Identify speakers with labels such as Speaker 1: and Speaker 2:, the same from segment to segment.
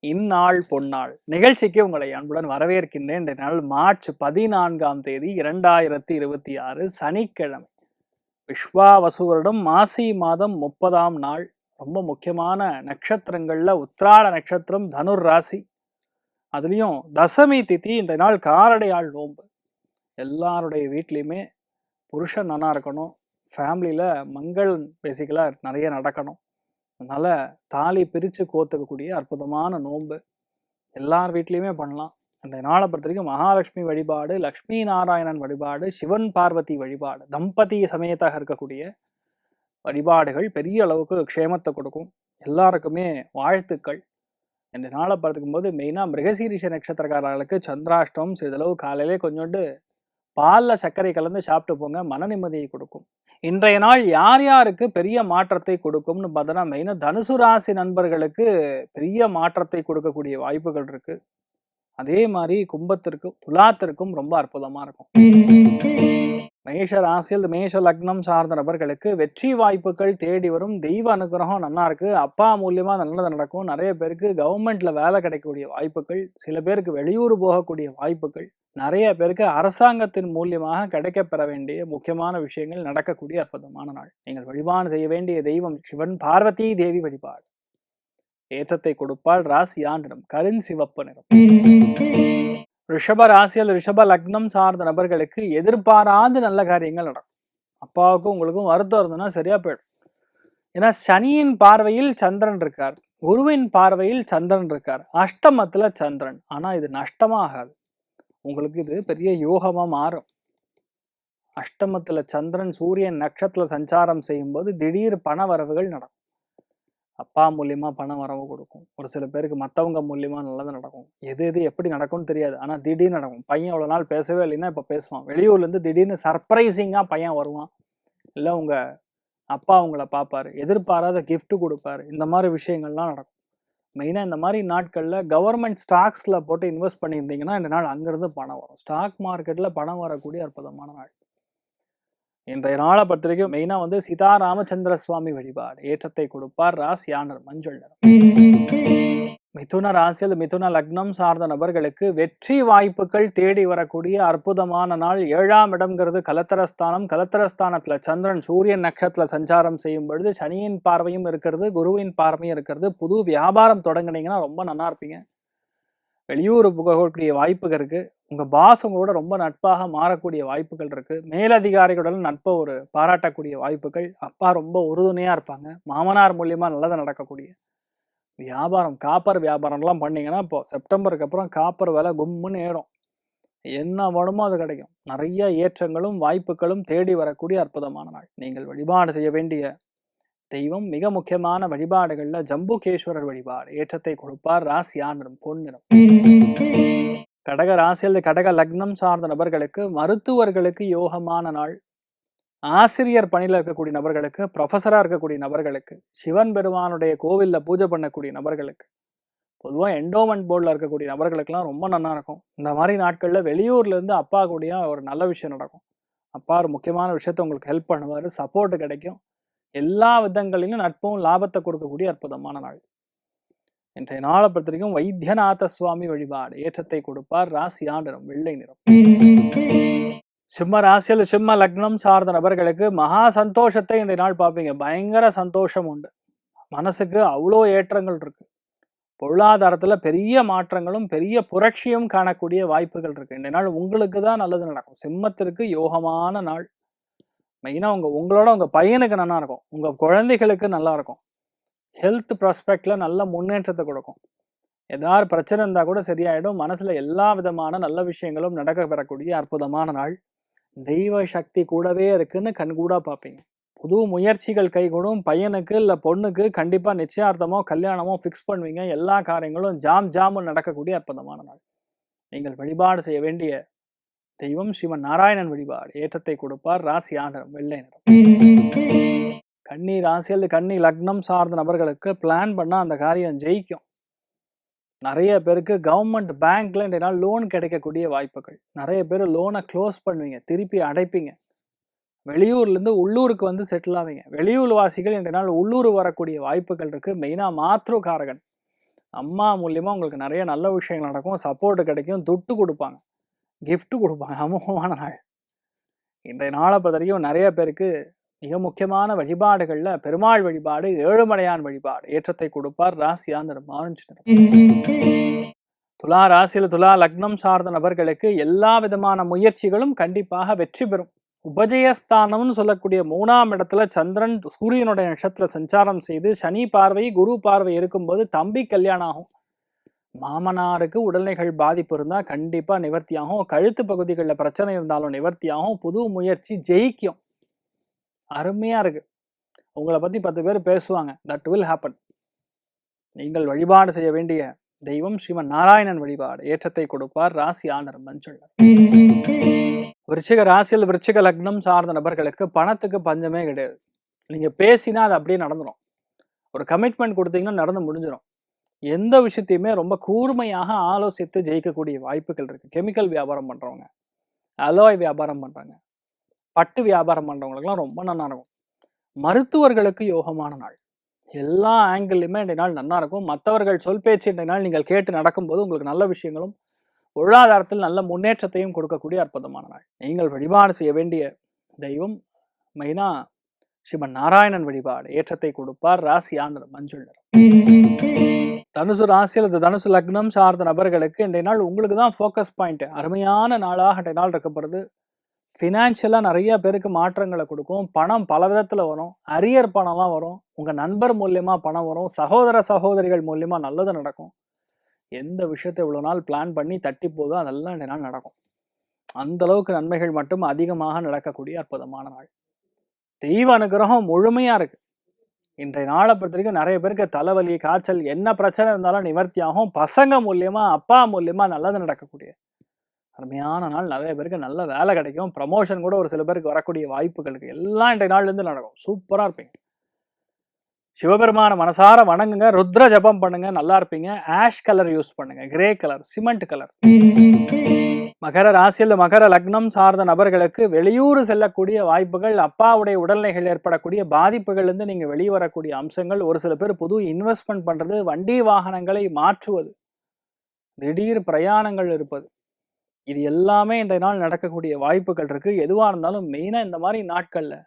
Speaker 1: இந்நாள் பொன்னாள் நிகழ்ச்சிக்கு உங்களை அன்புடன் வரவேற்கின்றேன். இன்றைய நாள் மார்ச் 14ஆம் தேதி 2026 சனிக்கிழமை. விஸ்வாவசு வருடம் மாசி மாதம் 30ஆம் நாள். ரொம்ப முக்கியமான நட்சத்திரங்கள்ல உத்திராட நட்சத்திரம், தனுர் ராசி. அதுலேயும் தசமி திதி. இன்றைய நாள் காரடையாள் நோன்பு. எல்லாருடைய வீட்லேயுமே புருஷன் நல்லா இருக்கணும், ஃபேமிலியில் மங்களம் பேசிக்கலாக நிறைய நடக்கணும். அதனால் தாலி பிரித்து கோத்துக்கக்கூடிய அற்புதமான நோன்பு எல்லார் வீட்லேயுமே பண்ணலாம். அன்றைய நாளை பொறுத்த வரைக்கும் மகாலட்சுமி வழிபாடு, லக்ஷ்மி நாராயணன் வழிபாடு, சிவன் பார்வதி வழிபாடு, தம்பதி சமேதாக இருக்கக்கூடிய வழிபாடுகள் பெரிய அளவுக்கு க்ஷேமத்தை கொடுக்கும். எல்லாருக்குமே வாழ்த்துக்கள். இந்த நாளை பார்த்துக்கும் போது மெயினாக மிருகசீரிஷ நட்சத்திரக்காரர்களுக்கு சந்திராஷ்டம் சிறிதளவு காலையிலே கொஞ்சோண்டு பாலில் சர்க்கரை கலந்து சாப்பிட்டு போங்க, மன நிம்மதியை கொடுக்கும். இன்றைய நாள் யார் யாருக்கு பெரிய மாற்றத்தை கொடுக்கும்னு பார்த்தோன்னா மெயினாக தனுசு ராசி நண்பர்களுக்கு பெரிய மாற்றத்தை கொடுக்கக்கூடிய வாய்ப்புகள் இருக்கு. அதே மாதிரி கும்பத்திற்கும் துலாத்திற்கும் ரொம்ப அற்புதமா இருக்கும். மேஷ ராசியில் மேஷ லக்னம் சார்ந்த நபர்களுக்கு வெற்றி வாய்ப்புகள் தேடி வரும். தெய்வ அனுகிரகம் நல்லா இருக்கு. அப்பா மூலியமா நல்லது நடக்கும். நிறைய பேருக்கு கவர்மெண்ட்ல வேலை கிடைக்கக்கூடிய வாய்ப்புகள், சில பேருக்கு வெளியூர் போகக்கூடிய வாய்ப்புகள், நிறைய பேருக்கு அரசாங்கத்தின் மூலியமாக கிடைக்கப்பெற வேண்டிய முக்கியமான விஷயங்கள் நடக்கக்கூடிய அற்புதமான நாள். நீங்கள் வழிபாடு செய்ய வேண்டிய தெய்வம் சிவன் பார்வதி தேவி வழிபாடு. ஏற்றத்தை கொடுப்பால். ராசியான் நிறம் கருண் சிவப்பு நிறம். ரிஷப ராசியில் ரிஷப லக்னம் சார்ந்த நபர்களுக்கு எதிர்பாராத நல்ல காரியங்கள் நடக்கும். அப்பாவுக்கும் உங்களுக்கும் வருத்தம் இருந்ததுன்னா சரியா போயிடும். ஏன்னா சனியின் பார்வையில் சந்திரன் இருக்கார், குருவின் பார்வையில் சந்திரன் இருக்கார், அஷ்டமத்துல சந்திரன். ஆனா இது நஷ்டமாகாது, உங்களுக்கு இது பெரிய யோகமா மாறும். அஷ்டமத்துல சந்திரன் சூரியன் நட்சத்திரத்துல சஞ்சாரம் செய்யும் போது திடீர் பண வரவுகள் நடக்கும். அப்பா மூலியமா பணம் வரவு கொடுக்கும். ஒரு சில பேருக்கு மற்றவங்க மூலியமா நல்லது நடக்கும். எது எது எப்படி நடக்கும்னு தெரியாது, ஆனா திடீர்னு நடக்கும். பையன் அவ்வளோ நாள் பேசவே இல்லைன்னா இப்போ பேசுவான். வெளியூர்லேருந்து திடீர்னு சர்ப்ரைசிங்காக பையன் வருவான். இல்லை உங்க அப்பா உங்களை பார்ப்பாரு, எதிர்பாராத கிஃப்ட் கொடுப்பாரு. இந்த மாதிரி விஷயங்கள்லாம் நடக்கும். மெயினாக இந்த மாதிரி நாட்களில் கவர்மெண்ட் ஸ்டாக்ஸில் போட்டு இன்வெஸ்ட் பண்ணியிருந்தீங்கன்னா இந்த நாள் அங்கேருந்து பணம் வரும். ஸ்டாக் மார்க்கெட்டில் பணம் வரக்கூடிய அற்புதமான நாள். இன்றைய நாளை பொறுத்த வரைக்கும் மெயினாக சீதா ராமச்சந்திர சுவாமி வழிபாடு ஏற்றத்தை கொடுப்பார். ராசியானர் மஞ்சள் நிறம். மிதுன ராசியில் மிதுன லக்னம் சார்ந்த நபர்களுக்கு வெற்றி வாய்ப்புகள் தேடி வரக்கூடிய அற்புதமான நாள். 7ஆம் இடம்ங்கிறது கலத்திரஸ்தானம். கலத்திரஸ்தானத்துல சந்திரன் சூரியன் நட்சத்திரத்துல சஞ்சாரம் செய்யும் பொழுது சனியின் பார்வையும் இருக்கிறது, குருவின் பார்வையும் இருக்கிறது. புது வியாபாரம் தொடங்கினீங்கன்னா ரொம்ப நல்லா இருப்பீங்க. வெளியூர் போகக்கூடிய வாய்ப்புகள் இருக்கு. உங்க பாஸ் உங்களோட ரொம்ப நட்பாக மாறக்கூடிய வாய்ப்புகள் இருக்கு. மேலதிகாரிகளுடன் நட்பை பாராட்டக்கூடிய வாய்ப்புகள். அப்பா ரொம்ப உறுதுணையா இருப்பாங்க. மாமனார் மூலியமா நல்லது நடக்கக்கூடிய வியாபாரம், காப்பர் வியாபாரம்லாம் பண்ணீங்கன்னா இப்போ செப்டம்பருக்கு அப்புறம் காப்பர் விலை கும்முன்னு ஏறும். என்ன வேணுமோ அது கிடைக்கும். நிறைய ஏற்றங்களும் வாய்ப்புகளும் தேடி வரக்கூடிய அற்புதமான நாள். நீங்கள் வழிபாடு செய்ய வேண்டிய தெய்வம் மிக முக்கியமான வழிபாடுகள்ல ஜம்புகேஸ்வரர் வழிபாடு ஏற்றத்தை கொடுப்பார். ராசியான் நிறம் பொன்னிறம். கடக ராசியில் கடக லக்னம் சார்ந்த நபர்களுக்கு மருத்துவர்களுக்கு யோகமான நாள். ஆசிரியர் பணியில் இருக்கக்கூடிய நபர்களுக்கு, ப்ரொஃபஸராக இருக்கக்கூடிய நபர்களுக்கு, சிவன் பெருமானுடைய கோவிலில் பூஜை பண்ணக்கூடிய நபர்களுக்கு, பொதுவாக என்டோமெண்ட் போர்டில் இருக்கக்கூடிய நபர்களுக்கெல்லாம் ரொம்ப நல்லா இருக்கும். இந்த மாதிரி நாட்களில் வெளியூர்லேருந்து அப்பா கூடிய ஒரு நல்ல விஷயம் நடக்கும். அப்பா ஒரு முக்கியமான விஷயத்த உங்களுக்கு ஹெல்ப் பண்ணுவார், சப்போர்ட் கிடைக்கும். எல்லா விதங்களிலும் நட்பும் லாபத்தை கொடுக்கக்கூடிய அற்புதமான நாள். இன்றைய நாளை பொறுத்த வரைக்கும் வைத்தியநாத சுவாமி வழிபாடு ஏற்றத்தை கொடுப்பார். ராசியான் நிறம் வெள்ளை நிறம். சிம்ம ராசியில் சிம்ம லக்னம் சார்ந்த நபர்களுக்கு மகா சந்தோஷத்தை இன்றைய நாள் பார்ப்பீங்க. பயங்கர சந்தோஷம் உண்டு. மனசுக்கு அவ்வளோ ஏற்றங்கள் இருக்கு. பொருளாதாரத்துல பெரிய மாற்றங்களும் பெரிய புரட்சியும் காணக்கூடிய வாய்ப்புகள் இருக்கு. இன்றைய நாள் உங்களுக்கு தான் நல்லது நடக்கும். சிம்மத்திற்கு யோகமான நாள். மெயினாக உங்களோட உங்கள் பையனுக்கு நல்லா இருக்கும், உங்கள் குழந்தைகளுக்கு நல்லா இருக்கும். ஹெல்த் ப்ராஸ்பெக்டில் நல்ல முன்னேற்றத்தை கொடுக்கும். ஏதாவது பிரச்சனை இருந்தால் கூட சரியாயிடும். மனசில் எல்லா விதமான நல்ல விஷயங்களும் நடக்க பெறக்கூடிய அற்புதமான நாள். தெய்வ சக்தி கூடவே இருக்குன்னு கண்கூடாக பார்ப்பீங்க. புது முயற்சிகள் கைகூடும். பையனுக்கு இல்லை பொண்ணுக்கு கண்டிப்பாக நிச்சயார்த்தமோ கல்யாணமோ ஃபிக்ஸ் பண்ணுவீங்க. எல்லா காரியங்களும் ஜாமுன்னு நடக்கக்கூடிய அற்புதமான நாள். நீங்கள் வழிபாடு செய்ய வேண்டிய தெய்வம் சிவன் நாராயணன் வழிபாடு ஏற்றத்தை கொடுப்பார். ராசியான் நிறம் வெள்ளை நிறம். கன்னி ராசியில் கன்னி லக்னம் சார்ந்த நபர்களுக்கு பிளான் பண்ணால் அந்த காரியம் ஜெயிக்கும். நிறைய பேருக்கு கவர்மெண்ட் பேங்க்ல இன்றைய நாள் லோன் கிடைக்கக்கூடிய வாய்ப்புகள். நிறைய பேர் லோனை க்ளோஸ் பண்ணுவீங்க, திருப்பி அடைப்பீங்க. வெளியூர்லேருந்து உள்ளூருக்கு செட்டில் ஆவீங்க. வெளியூர் வாசிகள் இன்றைய நாள் உள்ளூர் வரக்கூடிய வாய்ப்புகள் இருக்கு. மெயினாக மாத்ருகாரகன் அம்மா மூலியமா உங்களுக்கு நிறைய நல்ல விஷயங்கள் நடக்கும், சப்போர்ட் கிடைக்கும், துட்டு கொடுப்பாங்க, gift கொடுப்பாங்க. அமோகமான நாள். இன்றைய நாளை பொறுத்த வரைக்கும் நிறைய பேருக்கு மிக முக்கியமான வழிபாடுகள்ல பெருமாள் வழிபாடு, ஏழுமலையான் வழிபாடு ஏற்றத்தை கொடுப்பார். ராசியா நிறம் ஆரஞ்சு நிறம். துலா ராசியில துலா லக்னம் சார்ந்த நபர்களுக்கு எல்லா விதமான முயற்சிகளும் கண்டிப்பாக வெற்றி பெறும். உபஜயஸ்தானம்னு சொல்லக்கூடிய 3ஆம் இடத்துல சந்திரன் சூரியனுடைய நட்சத்திர சஞ்சாரம் செய்து சனி பார்வை குரு பார்வை இருக்கும்போது தம்பி கல்யாணம் ஆகும். மாமனாருக்கு உடல்நிலைகள் பாதிப்பு இருந்தால் கண்டிப்பாக நிவர்த்தியாகும். கழுத்து பகுதிகளில் பிரச்சனை இருந்தாலும் நிவர்த்தியாகும். புது முயற்சி ஜெயிக்கும். அருமையாக இருக்கு. உங்களை பற்றி 10 பேர் பேசுவாங்க. That will happen. நீங்கள் வழிபாடு செய்ய வேண்டிய தெய்வம் ஸ்ரீமன் நாராயணன் வழிபாடு ஏற்றத்தை கொடுப்பார். ராசி ஆனர் மஞ்சள். விருச்சிக ராசியில் விருச்சிக லக்னம் சார்ந்த நபர்களுக்கு பணத்துக்கு பஞ்சமே கிடையாது. நீங்கள் பேசினா அது அப்படியே நடந்துடும். ஒரு கமிட்மெண்ட் கொடுத்தீங்கன்னா நடந்து முடிஞ்சிடும். எந்த விஷயத்தையுமே ரொம்ப கூர்மையாக ஆலோசித்து ஜெயிக்கக்கூடிய வாய்ப்புகள் இருக்குது. கெமிக்கல் வியாபாரம் பண்ணுறவங்க, அலோய் வியாபாரம் பண்ணுறாங்க, பட்டு வியாபாரம் பண்ணுறவங்களுக்குலாம் ரொம்ப நல்லா இருக்கும். மருத்துவர்களுக்கு யோகமான நாள். எல்லா ஆங்கிள்லையுமே இன்றைய நாள் நல்லா இருக்கும். மற்றவர்கள் சொல் பேச்சு இன்றைய நாள் நீங்கள் கேட்டு நடக்கும்போது உங்களுக்கு நல்ல விஷயங்களும் பொருளாதாரத்தில் நல்ல முன்னேற்றத்தையும் கொடுக்கக்கூடிய அற்புதமான நாள். நீங்கள் வழிபாடு செய்ய வேண்டிய தெய்வம் மெயினா ஸ்ரீமன் நாராயணன் வழிபாடு ஏற்றத்தை கொடுப்பார். ராசி ஆனர் மஞ்சள் நிறம். தனுசு ராசி அல்லது தனுசு லக்னம் சார்ந்த நபர்களுக்கு இன்றைய நாள் உங்களுக்கு தான் ஃபோக்கஸ் பாயிண்ட். அருமையான நாளாக இன்றைய நாள் இருக்கப்படுது. ஃபினான்ஷியலாக நிறைய பேருக்கு மாற்றங்களை கொடுக்கும். பணம் பல விதத்தில் வரும். அரியர் பணம்லாம் வரும். உங்கள் நண்பர் மூலியமாக பணம் வரும். சகோதர சகோதரிகள் மூலியமாக நல்லது நடக்கும். எந்த விஷயத்தை இவ்வளோ நாள் பிளான் பண்ணி தட்டி போதோ அதெல்லாம் இன்றைய நாள் நடக்கும். அந்த அளவுக்கு நன்மைகள் மட்டும் அதிகமாக நடக்கக்கூடிய அற்புதமான நாள். தெய்வ அனுகிரகம் முழுமையாக இருக்குது. இன்றைய நாளை பொறுத்த வரைக்கும் நிறைய பேருக்கு தலைவலி, காய்ச்சல், என்ன பிரச்சனை இருந்தாலும் நிவர்த்தியாகும். பசங்க மூலியமாக, அப்பா மூலியமாக நல்லது நடக்கக்கூடிய அருமையான நாள். நிறைய பேருக்கு நல்ல வேலை கிடைக்கும். ப்ரமோஷன் கூட ஒரு சில பேருக்கு வரக்கூடிய வாய்ப்புகள் இருக்குது. எல்லாம் இன்றைய நாள்லேருந்து நடக்கும். சூப்பராக இருப்பீங்க. சிவபெருமான மனசார வணங்குங்க. ருத்ர ஜபம் பண்ணுங்க. நல்லா இருப்பீங்க. ஆஷ் கலர் யூஸ் பண்ணுங்க. Grey colour, cement colour. மகர ராசியில் மகர லக்னம் சார்ந்த நபர்களுக்கு வெளியூர் செல்லக்கூடிய வாய்ப்புகள், அப்பாவுடைய உடல்நிலைகள் ஏற்படக்கூடிய பாதிப்புகள்லேருந்து நீங்கள் வெளியே வரக்கூடிய அம்சங்கள், ஒரு சில பேர் புது இன்வெஸ்ட்மெண்ட் பண்ணுறது, வண்டி வாகனங்களை மாற்றுவது, திடீர் பிரயாணங்கள் இருப்பது, இது எல்லாமே இன்றைய நாள் நடக்கக்கூடிய வாய்ப்புகள் இருக்குது. எதுவாக இருந்தாலும் மெயினாக இந்த மாதிரி நாட்களில்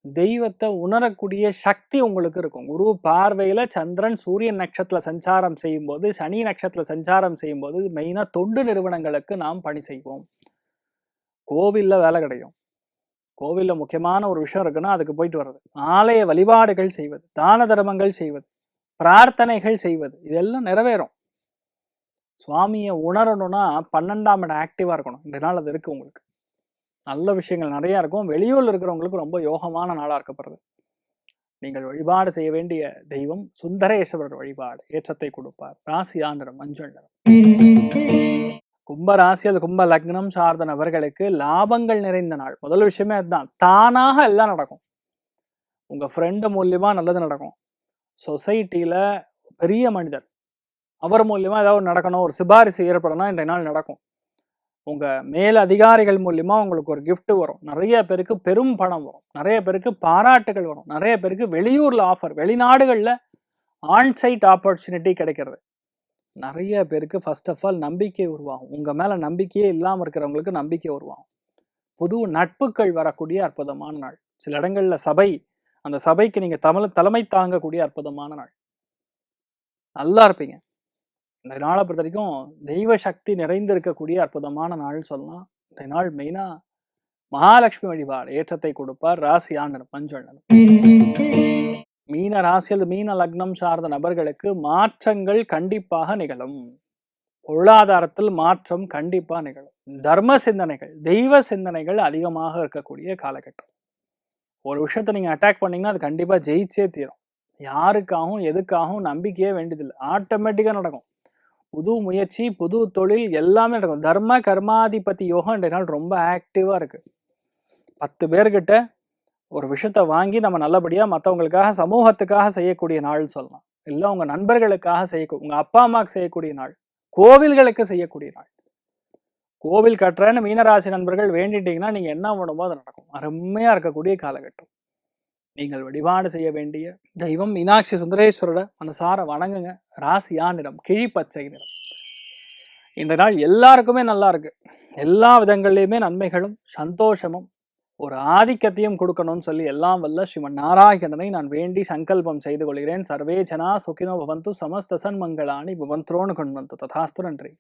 Speaker 1: தெய்வத்தை உணரக்கூடிய சக்தி உங்களுக்கு இருக்கும். குரு பார்வையில் சந்திரன் சூரியன் நட்சத்திரத்தில் சஞ்சாரம் செய்யும்போது, சனி நட்சத்திரத்தில் சஞ்சாரம் செய்யும்போது மெயினாக தொண்டு நிறுவனங்களுக்கு நாம் பணி செய்வோம். கோவிலில் வேலை கிடைக்கும். கோவிலில் முக்கியமான ஒரு விஷயம் இருக்குன்னா அதுக்கு போயிட்டு வர்றது, ஆலய வழிபாடுகள் செய்வது, தான தர்மங்கள் செய்வது, பிரார்த்தனைகள் செய்வது, இதெல்லாம் நிறைவேறும். சுவாமியை உணரணும்னா 12ஆம் இடம் ஆக்டிவாக இருக்கணும். இந்த நாள் அது இருக்குது. உங்களுக்கு நல்ல விஷயங்கள் நிறையா இருக்கும். வெளியூரில் இருக்கிறவங்களுக்கு ரொம்ப யோகமான நாளாக இருக்கப்படுறது. நீங்கள் வழிபாடு செய்ய வேண்டிய தெய்வம் சுந்தரேஸ்வரர் வழிபாடு ஏற்றத்தை கொடுப்பார். ராசியா நிறம் மஞ்சள் நிறம். கும்ப ராசி அது கும்ப லக்னம் சார்ந்த நபர்களுக்கு லாபங்கள் நிறைந்த நாள். முதல் விஷயமே அதுதான். தானாக எல்லாம் நடக்கும். உங்கள் ஃப்ரெண்டு மூலியமாக நல்லது நடக்கும். சொசைட்டியில் பெரிய மனிதர் அவர் மூலியமாக ஏதாவது நடக்கணும், ஒரு சிபாரிசு ஏற்படணும், இன்றைய நாள் நடக்கும். உங்கள் மேல் அதிகாரிகள் மூலியமாக உங்களுக்கு ஒரு gift வரும். நிறைய பேருக்கு பெரும் பணம் வரும். நிறைய பேருக்கு பாராட்டுகள் வரும். நிறைய பேருக்கு வெளியூரில் ஆஃபர், வெளிநாடுகளில் ஆன்சைட் ஆப்பர்ச்சுனிட்டி கிடைக்கிறது. நிறைய பேருக்கு ஃபர்ஸ்ட் ஆஃப் ஆல் நம்பிக்கை உருவாகும். உங்கள் மேலே நம்பிக்கையே இல்லாமல் இருக்கிறவங்களுக்கு நம்பிக்கை உருவாகும். புது நட்புகள் வரக்கூடிய அற்புதமான நாள். சில இடங்களில் சபை, அந்த சபைக்கு நீங்கள் தலைமை தாங்கக்கூடிய அற்புதமான நாள். நல்லா இருப்பீங்க. இந்த நாளை பொறுத்த வரைக்கும் தெய்வ சக்தி நிறைந்திருக்கக்கூடிய அற்புதமான நாள் சொல்லலாம். இந்த நாள் மெயினாக மகாலட்சுமி வழிபாடு ஏற்றத்தை கொடுப்பார். ராசியா நிறம் மஞ்சள் நிறம். மீன ராசியில் மீன லக்னம் சார்ந்த நபர்களுக்கு மாற்றங்கள் கண்டிப்பாக நிகழும். பொருளாதாரத்தில் மாற்றம் கண்டிப்பாக நிகழும். தர்ம சிந்தனைகள், தெய்வ சிந்தனைகள் அதிகமாக இருக்கக்கூடிய காலகட்டம். ஒரு விஷயத்தை நீங்கள் அட்டாக் பண்ணீங்கன்னா அது கண்டிப்பாக ஜெயிச்சே தீரும். யாருக்காகவும் எதுக்காகவும் நம்பிக்கையே வேண்டியதில்லை. ஆட்டோமேட்டிக்காக நடக்கும். புது முயற்சி, புது தொழில் எல்லாமே நடக்கும். தர்ம கர்மாதிபதி யோகம் இன்றைய நாள் ரொம்ப ஆக்டிவாக இருக்குது. 10 பேர்கிட்ட ஒரு விஷயத்த வாங்கி நம்ம நல்லபடியாக மற்றவங்களுக்காக சமூகத்துக்காக செய்யக்கூடிய நாள்னு சொல்லலாம். இல்லை உங்கள் நண்பர்களுக்காக செய்யக்கூடிய, உங்கள் அப்பா அம்மாவுக்கு செய்யக்கூடிய நாள், கோவில்களுக்கு செய்யக்கூடிய நாள். கோவில் கட்டுறேன்னு மீனராசி நண்பர்கள் வேண்டிட்டீங்கன்னா நீங்கள் என்ன வேணுமோ அது நடக்கும். அருமையாக இருக்கக்கூடிய காலகட்டம். நீங்கள் வழிபாடு செய்ய வேண்டிய தெய்வம் மீனாட்சி சுந்தரேஸ்வரோட மனசார வணங்குங்க. ராசியா நிறம் கிழிப்பச்சை நிறம். இந்த நாள் எல்லாருக்குமே நல்லா இருக்கு. எல்லா விதங்கள்லையுமே நன்மைகளும் சந்தோஷமும் ஒரு ஆதிக்கத்தையும் கொடுக்கணும்னு சொல்லி எல்லாம் வல்ல ஸ்ரீமன் நாராயணனை நான் வேண்டி சங்கல்பம் செய்து கொள்கிறேன். சர்வே ஜனா சுகினோ பவந்து சமஸ்த சன்மங்களானி பவந்த்ரோன்னு கொண்டு வந்து ததாஸ்து. நன்றி.